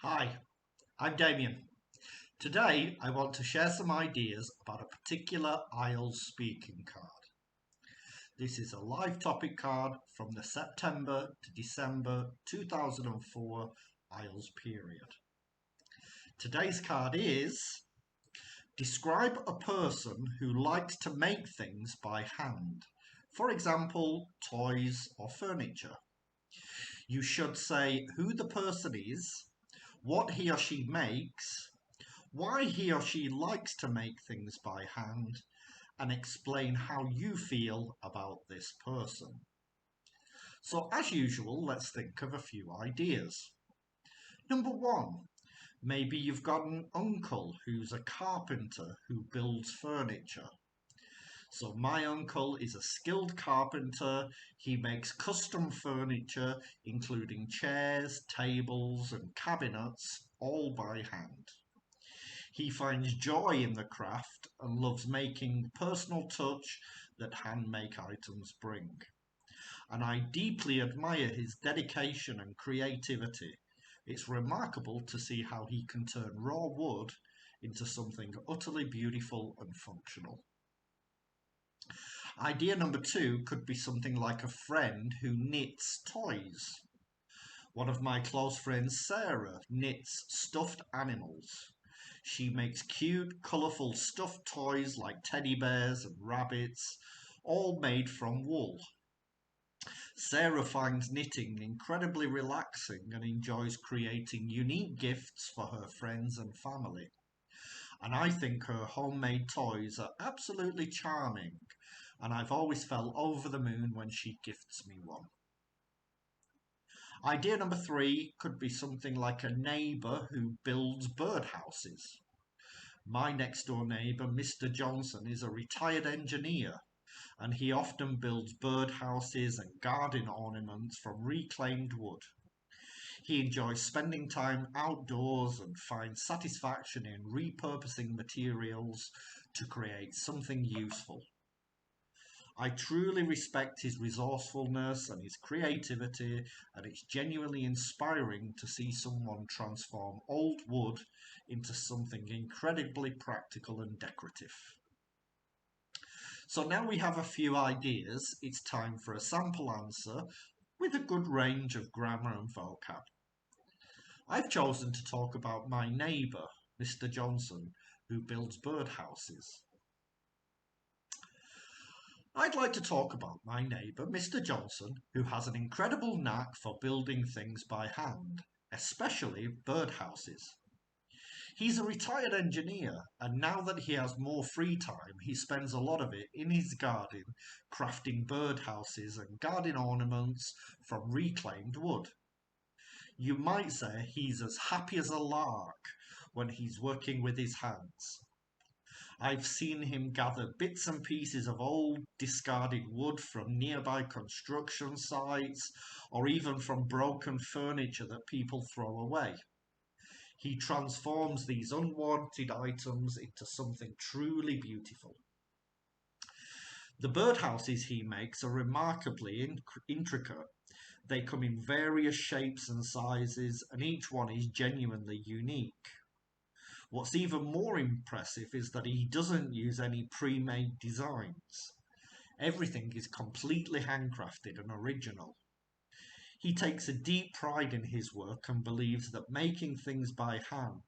Hi, I'm Damien. Today I want to share some ideas about a particular IELTS speaking card. This is a live topic card from the September to December 2004 IELTS period. Today's card is: describe a person who likes to make things by hand. For example, toys or furniture. You should say who the person is, what he or she makes, why he or she likes to make things by hand, and explain how you feel about this person. So as usual, let's think of a few ideas. Number one, maybe you've got an uncle who's a carpenter who builds furniture. So my uncle is a skilled carpenter. He makes custom furniture, including chairs, tables, and cabinets, all by hand. He finds joy in the craft and loves making the personal touch that handmade items bring. And I deeply admire his dedication and creativity. It's remarkable to see how he can turn raw wood into something utterly beautiful and functional. Idea number two could be something like a friend who knits toys. One of my close friends, Sarah, knits stuffed animals. She makes cute, colourful stuffed toys like teddy bears and rabbits, all made from wool. Sarah finds knitting incredibly relaxing and enjoys creating unique gifts for her friends and family. And I think her homemade toys are absolutely charming, and I've always felt over the moon when she gifts me one. Idea number three could be something like a neighbour who builds birdhouses. My next door neighbour, Mr. Johnson, is a retired engineer, and he often builds birdhouses and garden ornaments from reclaimed wood. He enjoys spending time outdoors and finds satisfaction in repurposing materials to create something useful. I truly respect his resourcefulness and his creativity, and it's genuinely inspiring to see someone transform old wood into something incredibly practical and decorative. So now we have a few ideas, it's time for a sample answer with a good range of grammar and vocab. I've chosen to talk about my neighbour, Mr. Johnson, who builds birdhouses. I'd like to talk about my neighbour, Mr. Johnson, who has an incredible knack for building things by hand, especially birdhouses. He's a retired engineer, and now that he has more free time, he spends a lot of it in his garden crafting birdhouses and garden ornaments from reclaimed wood. You might say he's as happy as a lark when he's working with his hands. I've seen him gather bits and pieces of old discarded wood from nearby construction sites or even from broken furniture that people throw away. He transforms these unwanted items into something truly beautiful. The birdhouses he makes are remarkably intricate. They come in various shapes and sizes, and each one is genuinely unique. What's even more impressive is that he doesn't use any pre-made designs. Everything is completely handcrafted and original. He takes a deep pride in his work and believes that making things by hand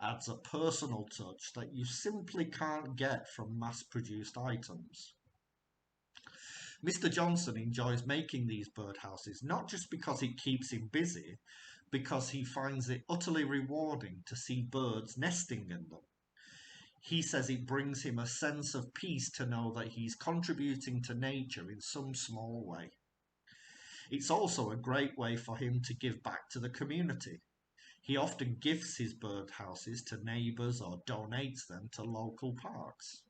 adds a personal touch that you simply can't get from mass-produced items. Mr. Johnson enjoys making these birdhouses not just because it keeps him busy, because he finds it utterly rewarding to see birds nesting in them. He says it brings him a sense of peace to know that he's contributing to nature in some small way. It's also a great way for him to give back to the community. He often gifts his birdhouses to neighbours or donates them to local parks.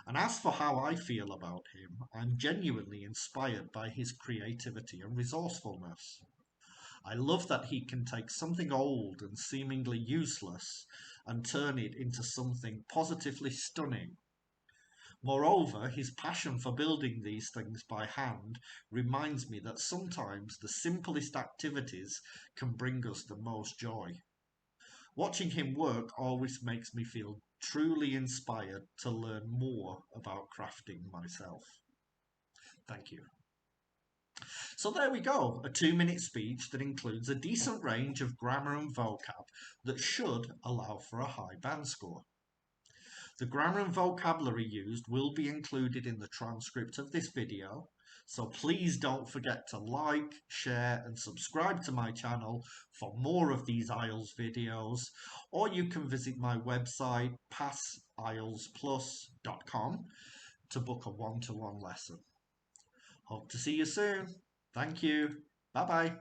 And as for how I feel about him, I'm genuinely inspired by his creativity and resourcefulness. I love that he can take something old and seemingly useless and turn it into something positively stunning. Moreover, his passion for building these things by hand reminds me that sometimes the simplest activities can bring us the most joy. Watching him work always makes me feel truly inspired to learn more about crafting myself. Thank you. So there we go, a 2-minute speech that includes a decent range of grammar and vocab that should allow for a high band score. The grammar and vocabulary used will be included in the transcript of this video, so please don't forget to like, share and subscribe to my channel for more of these IELTS videos, or you can visit my website PassIELTSPlus.com to book a one-to-one lesson. Hope to see you soon. Thank you. Bye bye.